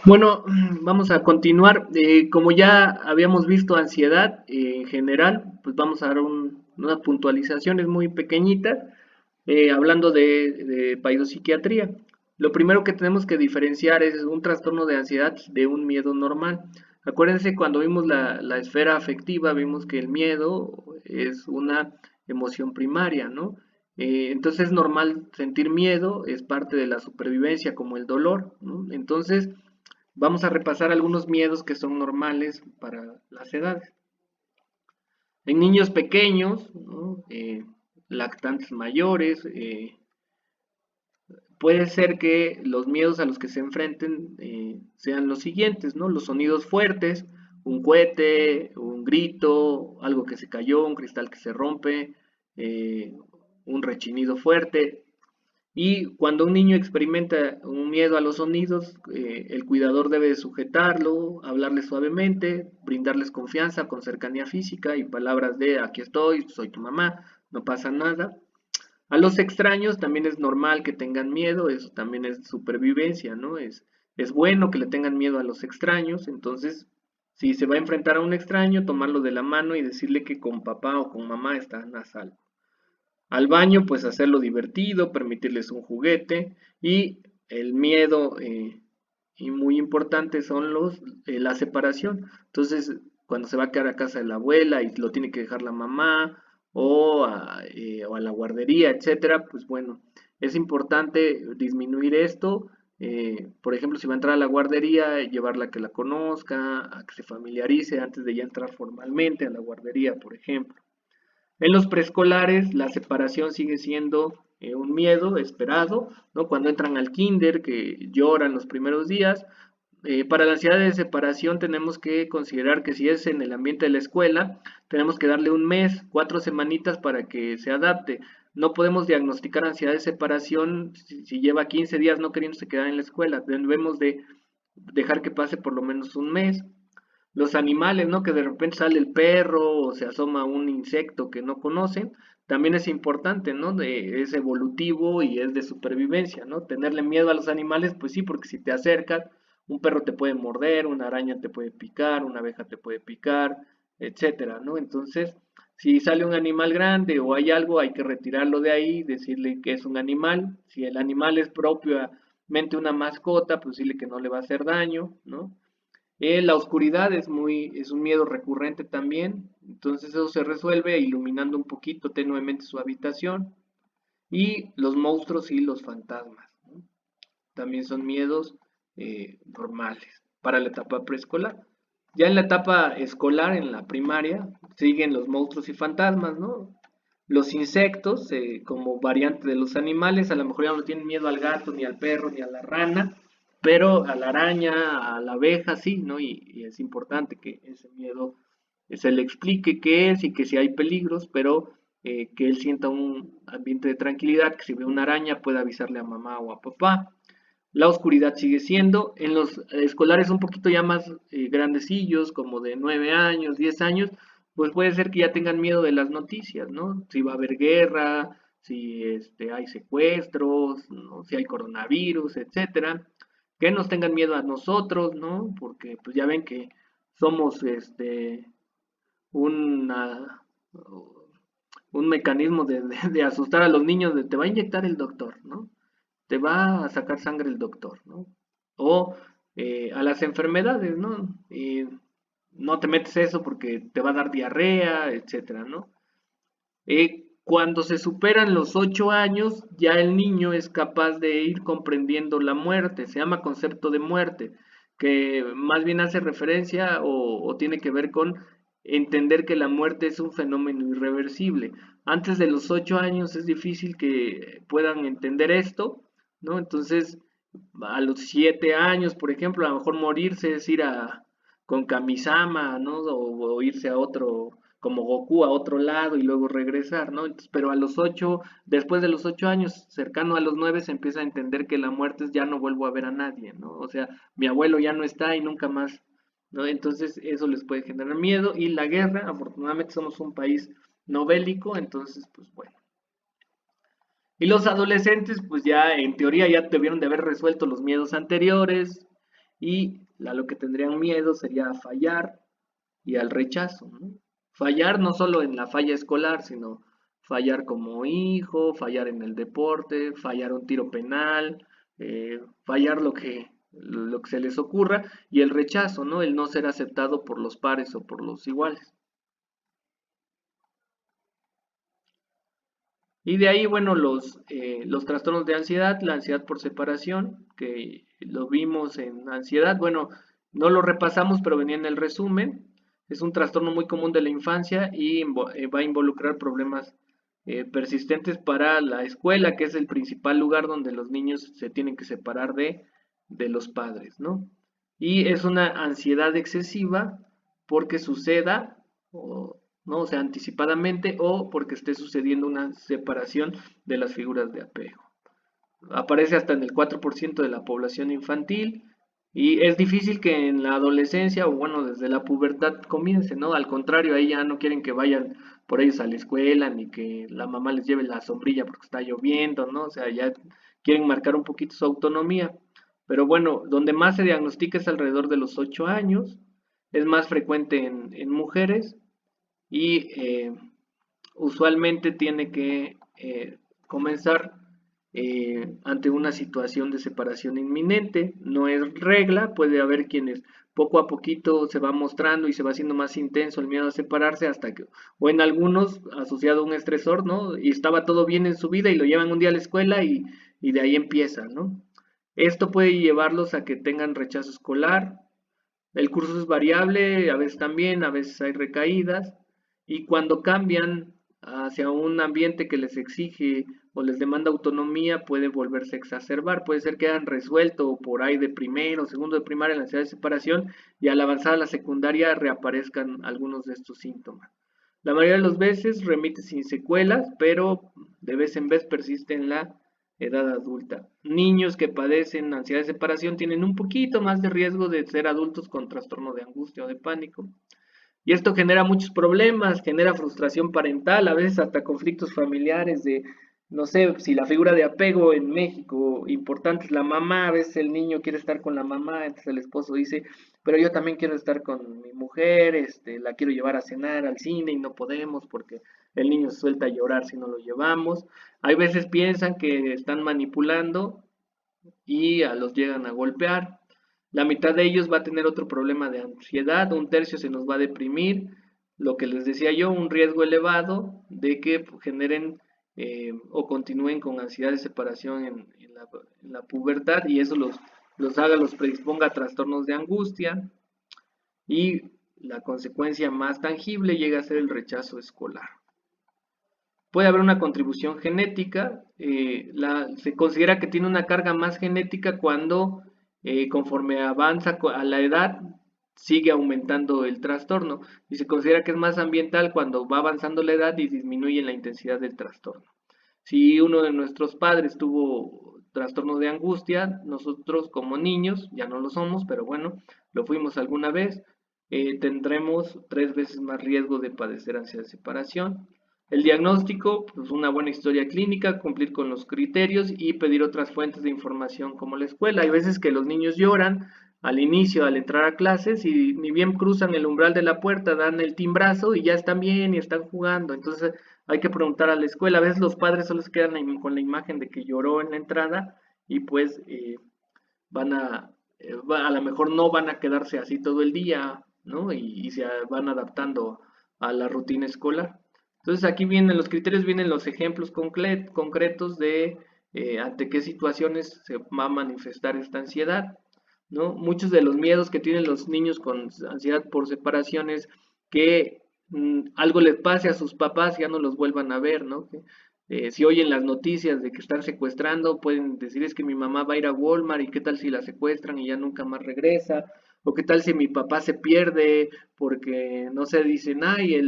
Bueno, vamos a continuar. Como ya habíamos visto ansiedad en general, pues vamos a dar unas puntualizaciones muy pequeñitas, hablando de paidopsiquiatría. Lo primero que tenemos que diferenciar es un trastorno de ansiedad de un miedo normal. Acuérdense, cuando vimos la esfera afectiva, vimos que el miedo es una emoción primaria, ¿no? Entonces es normal sentir miedo, es parte de la supervivencia, como el dolor, ¿no? Entonces, vamos a repasar algunos miedos que son normales para las edades. En niños pequeños, ¿no? Lactantes mayores, puede ser que los miedos a los que se enfrenten sean los siguientes, ¿no? Los sonidos fuertes, un cohete, un grito, algo que se cayó, un cristal que se rompe, eh, un rechinido fuerte. Y cuando un niño experimenta un miedo a los sonidos, el cuidador debe sujetarlo, hablarle suavemente, brindarles confianza con cercanía física y palabras de aquí estoy, soy tu mamá, no pasa nada. A los extraños también es normal que tengan miedo, eso también es supervivencia, ¿no? Es bueno que le tengan miedo a los extraños, entonces si se va a enfrentar a un extraño, tomarlo de la mano y decirle que con papá o con mamá están a salvo. Al baño, pues hacerlo divertido, permitirles un juguete y el miedo, y muy importante son la separación. Entonces, cuando se va a quedar a casa de la abuela y lo tiene que dejar la mamá o a la guardería, etcétera, pues bueno, es importante disminuir esto. Por ejemplo, si va a entrar a la guardería, llevarla a que la conozca, a que se familiarice antes de ya entrar formalmente a la guardería, por ejemplo. En los preescolares, la separación sigue siendo un miedo esperado, ¿no? Cuando entran al kinder, que lloran los primeros días. Para la ansiedad de separación tenemos que considerar que si es en el ambiente de la escuela, tenemos que darle un mes, 4 semanitas para que se adapte. No podemos diagnosticar ansiedad de separación si lleva 15 días no queriéndose quedar en la escuela. Debemos de dejar que pase por lo menos un mes. Los animales, ¿no? Que de repente sale el perro o se asoma un insecto que no conocen, también es importante, ¿no? Es evolutivo y es de supervivencia, ¿no? Tenerle miedo a los animales, pues sí, porque si te acercas, un perro te puede morder, una araña te puede picar, una abeja te puede picar, etcétera, ¿no? Entonces, si sale un animal grande o hay algo, hay que retirarlo de ahí, decirle que es un animal. Si el animal es propiamente una mascota, pues decirle que no le va a hacer daño, ¿no? La oscuridad es un miedo recurrente también, entonces eso se resuelve iluminando un poquito tenuemente su habitación. Y los monstruos y los fantasmas, ¿no? También son miedos normales para la etapa preescolar. Ya en la etapa escolar, en la primaria, siguen los monstruos y fantasmas, ¿no? Los insectos, como variante de los animales, a lo mejor ya no tienen miedo al gato, ni al perro, ni a la rana, pero a la araña, a la abeja, sí, ¿no? Y es importante que ese miedo se le explique qué es y que si hay peligros, pero que él sienta un ambiente de tranquilidad, que si ve una araña pueda avisarle a mamá o a papá. La oscuridad sigue siendo, en los escolares un poquito ya más grandecillos, como de 9 años, 10 años, pues puede ser que ya tengan miedo de las noticias, ¿no? Si va a haber guerra, si hay secuestros, ¿no? Si hay coronavirus, etcétera. Que nos tengan miedo a nosotros, ¿no? Porque pues ya ven que somos una, un mecanismo de asustar a los niños, de te va a inyectar el doctor, ¿no? Te va a sacar sangre el doctor, ¿no? O a las enfermedades, ¿no? No te metes eso porque te va a dar diarrea, etcétera, ¿no? Cuando se superan los 8 años, ya el niño es capaz de ir comprendiendo la muerte, se llama concepto de muerte, que más bien hace referencia o tiene que ver con entender que la muerte es un fenómeno irreversible. Antes de los 8 años es difícil que puedan entender esto, ¿no? Entonces, a los 7 años, por ejemplo, a lo mejor morirse es ir con Kamisama, ¿no? O irse a otro, como Goku, a otro lado y luego regresar, ¿no? Entonces, pero a los 8, después de los 8 años, cercano a los 9, se empieza a entender que la muerte es ya no vuelvo a ver a nadie, ¿no? O sea, mi abuelo ya no está y nunca más, ¿no? Entonces eso les puede generar miedo. Y la guerra, afortunadamente somos un país no bélico, entonces pues bueno. Y los adolescentes pues ya en teoría ya debieron de haber resuelto los miedos anteriores, y a lo que tendrían miedo sería a fallar y al rechazo, ¿no? Fallar no solo en la falla escolar, sino fallar como hijo, fallar en el deporte, fallar un tiro penal, fallar lo que se les ocurra, y el rechazo, ¿no? El no ser aceptado por los pares o por los iguales. Y de ahí, bueno, los trastornos de ansiedad, la ansiedad por separación, que lo vimos en ansiedad, bueno, no lo repasamos, pero venía en el resumen. Es un trastorno muy común de la infancia y va a involucrar problemas persistentes para la escuela, que es el principal lugar donde los niños se tienen que separar de los padres, ¿no? Y es una ansiedad excesiva porque suceda, o ¿no? O sea, anticipadamente o porque esté sucediendo una separación de las figuras de apego. Aparece hasta en el 4% de la población infantil y es difícil que en la adolescencia o bueno, desde la pubertad comience, ¿no? Al contrario, ahí ya no quieren que vayan por ellos a la escuela ni que la mamá les lleve la sombrilla porque está lloviendo, ¿no? O sea, ya quieren marcar un poquito su autonomía. Pero bueno, donde más se diagnostica es alrededor de los 8 años, es más frecuente en mujeres y usualmente tiene que comenzar ante una situación de separación inminente. No es regla, puede haber quienes poco a poquito se va mostrando y se va haciendo más intenso el miedo a separarse hasta que, o en algunos asociado a un estresor, ¿no? Y estaba todo bien en su vida y lo llevan un día a la escuela y de ahí empieza, ¿no? Esto puede llevarlos a que tengan rechazo escolar, el curso es variable, a veces también, a veces hay recaídas, y cuando cambian hacia un ambiente que les exige o les demanda autonomía, puede volverse a exacerbar. Puede ser que hayan resuelto por ahí de primero, segundo de primaria la ansiedad de separación y al avanzar a la secundaria reaparezcan algunos de estos síntomas. La mayoría de las veces remite sin secuelas, pero de vez en vez persiste en la edad adulta. Niños que padecen ansiedad de separación tienen un poquito más de riesgo de ser adultos con trastorno de angustia o de pánico. Y esto genera muchos problemas, genera frustración parental, a veces hasta conflictos familiares de, no sé, si la figura de apego en México importante es la mamá, a veces el niño quiere estar con la mamá, entonces el esposo dice, pero yo también quiero estar con mi mujer, la quiero llevar a cenar al cine y no podemos porque el niño se suelta a llorar si no lo llevamos. Hay veces piensan que están manipulando y a los llegan a golpear. La mitad de ellos va a tener otro problema de ansiedad, un tercio se nos va a deprimir, lo que les decía yo, un riesgo elevado de que generen o continúen con ansiedad de separación en la pubertad y eso los predisponga a trastornos de angustia y la consecuencia más tangible llega a ser el rechazo escolar. Puede haber una contribución genética, se considera que tiene una carga más genética cuando conforme avanza a la edad sigue aumentando el trastorno y se considera que es más ambiental cuando va avanzando la edad y disminuye la intensidad del trastorno. Si uno de nuestros padres tuvo trastorno de angustia, nosotros como niños, ya no lo somos, pero bueno, lo fuimos alguna vez, tendremos 3 veces más riesgo de padecer ansiedad de separación. El diagnóstico, pues una buena historia clínica, cumplir con los criterios y pedir otras fuentes de información como la escuela. Hay veces que los niños lloran al inicio, al entrar a clases y ni bien cruzan el umbral de la puerta, dan el timbrazo y ya están bien y están jugando. Entonces hay que preguntar a la escuela. A veces los padres solo se quedan con la imagen de que lloró en la entrada y pues van a lo mejor no van a quedarse así todo el día, ¿no? Y se van adaptando a la rutina escolar. Entonces aquí vienen los criterios, vienen los ejemplos concretos de ante qué situaciones se va a manifestar esta ansiedad, ¿no? Muchos de los miedos que tienen los niños con ansiedad por separaciones que algo les pase a sus papás y ya no los vuelvan a ver, ¿no? Que, si oyen las noticias de que están secuestrando, pueden decir es que mi mamá va a ir a Walmart y qué tal si la secuestran y ya nunca más regresa, o qué tal si mi papá se pierde porque no sé, dicen, ay,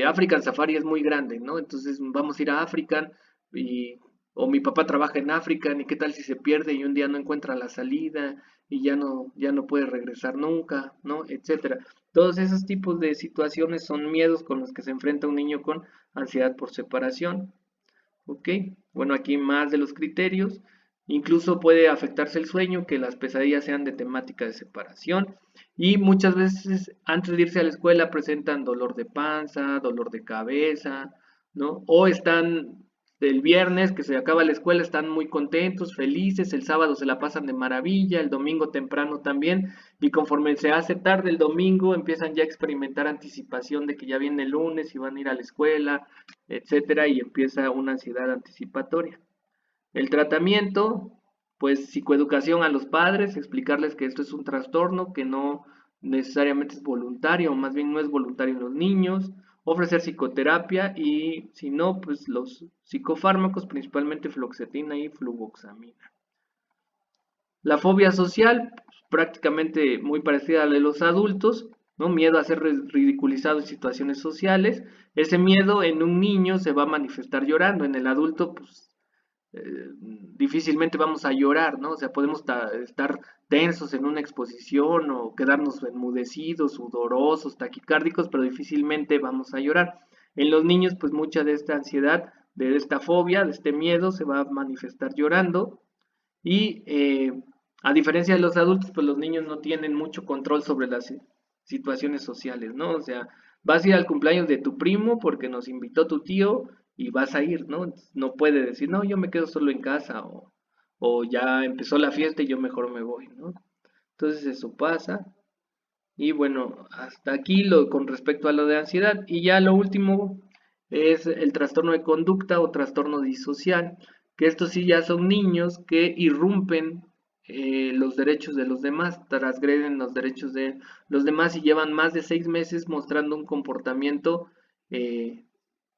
African Safari es muy grande, ¿no? Entonces vamos a ir a African y o mi papá trabaja en African y qué tal si se pierde y un día no encuentra la salida y ya no puede regresar nunca, ¿no? Etcétera. Todos esos tipos de situaciones son miedos con los que se enfrenta un niño con ansiedad por separación. ¿Ok? Bueno, aquí más de los criterios. Incluso puede afectarse el sueño, que las pesadillas sean de temática de separación. Y muchas veces antes de irse a la escuela presentan dolor de panza, dolor de cabeza, ¿no? O están el viernes que se acaba la escuela, están muy contentos, felices, el sábado se la pasan de maravilla, el domingo temprano también, y conforme se hace tarde el domingo empiezan ya a experimentar anticipación de que ya viene el lunes y van a ir a la escuela, etcétera, y empieza una ansiedad anticipatoria. El tratamiento, pues psicoeducación a los padres, explicarles que esto es un trastorno, que no necesariamente es voluntario, o más bien no es voluntario en los niños, ofrecer psicoterapia y si no, pues los psicofármacos, principalmente fluoxetina y fluvoxamina. La fobia social, pues, prácticamente muy parecida a la de los adultos, ¿no? Miedo a ser ridiculizado en situaciones sociales. Ese miedo en un niño se va a manifestar llorando, en el adulto, pues difícilmente vamos a llorar, ¿no? O sea, podemos estar tensos en una exposición o quedarnos enmudecidos, sudorosos, taquicárdicos, pero difícilmente vamos a llorar. En los niños, pues mucha de esta ansiedad, de esta fobia, de este miedo, se va a manifestar llorando y a diferencia de los adultos, pues los niños no tienen mucho control sobre las situaciones sociales, ¿no? O sea, vas a ir al cumpleaños de tu primo porque nos invitó tu tío y vas a ir, ¿no? No puede decir, no, yo me quedo solo en casa o ya empezó la fiesta y yo mejor me voy, ¿no? Entonces eso pasa. Y bueno, hasta aquí lo con respecto a lo de ansiedad. Y ya lo último es el trastorno de conducta o trastorno disocial, que estos sí ya son niños que irrumpen los derechos de los demás, transgreden los derechos de los demás y llevan más de 6 meses mostrando un comportamiento eh,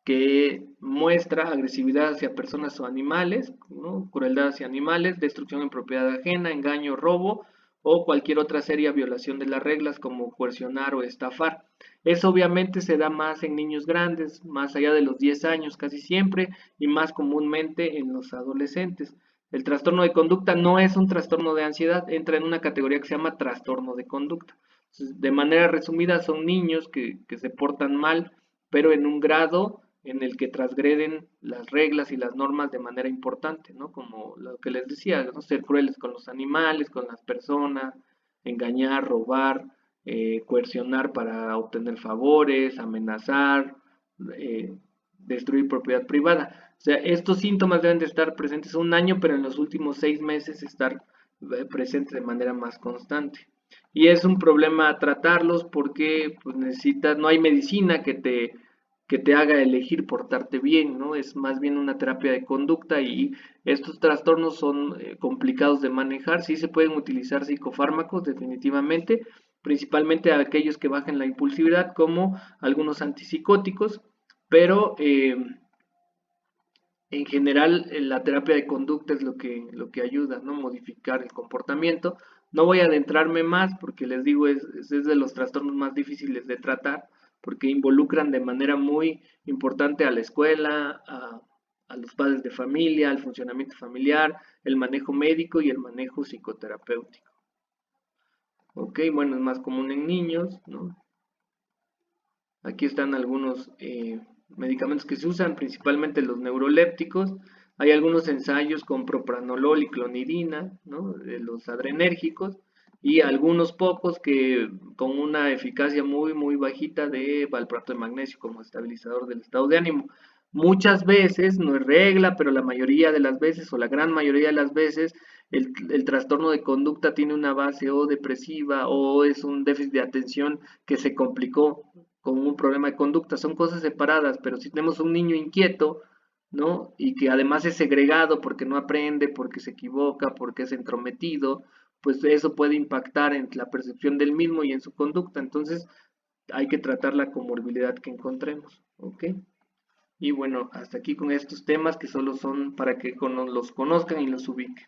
que muestra agresividad hacia personas o animales, ¿no? Crueldad hacia animales, destrucción en propiedad ajena, engaño, robo o cualquier otra seria violación de las reglas como coercionar o estafar. Eso obviamente se da más en niños grandes, más allá de los 10 años casi siempre y más comúnmente en los adolescentes. El trastorno de conducta no es un trastorno de ansiedad, entra en una categoría que se llama trastorno de conducta. Entonces, de manera resumida, son niños que se portan mal, pero en un grado en el que transgreden las reglas y las normas de manera importante, ¿no? Como lo que les decía, ¿no? Ser crueles con los animales, con las personas, engañar, robar, coercionar para obtener favores, amenazar, destruir propiedad privada. O sea, estos síntomas deben de estar presentes un año, pero en los últimos 6 meses estar presentes de manera más constante. Y es un problema tratarlos porque pues, necesitas, no hay medicina que te haga elegir portarte bien, ¿no? Es más bien una terapia de conducta y estos trastornos son complicados de manejar. Sí se pueden utilizar psicofármacos definitivamente, principalmente aquellos que bajen la impulsividad, como algunos antipsicóticos, pero en general la terapia de conducta es lo que ayuda, ¿no? Modificar el comportamiento. No voy a adentrarme más porque les digo, es de los trastornos más difíciles de tratar porque involucran de manera muy importante a la escuela, a los padres de familia, al funcionamiento familiar, el manejo médico y el manejo psicoterapéutico. Ok, bueno, es más común en niños, ¿no? Aquí están algunos medicamentos que se usan, principalmente los neurolépticos. Hay algunos ensayos con propranolol y clonidina, ¿no? De los adrenérgicos, y algunos pocos que con una eficacia muy, muy bajita de valproato de magnesio como estabilizador del estado de ánimo. Muchas veces, no es regla, pero la mayoría de las veces, o la gran mayoría de las veces, el trastorno de conducta tiene una base o depresiva o es un déficit de atención que se complicó con un problema de conducta. Son cosas separadas, pero si tenemos un niño inquieto, ¿no? Y que además es segregado porque no aprende, porque se equivoca, porque es entrometido, pues eso puede impactar en la percepción del mismo y en su conducta. Entonces hay que tratar la comorbilidad que encontremos, ¿ok? Y bueno, hasta aquí con estos temas que solo son para que los conozcan y los ubiquen.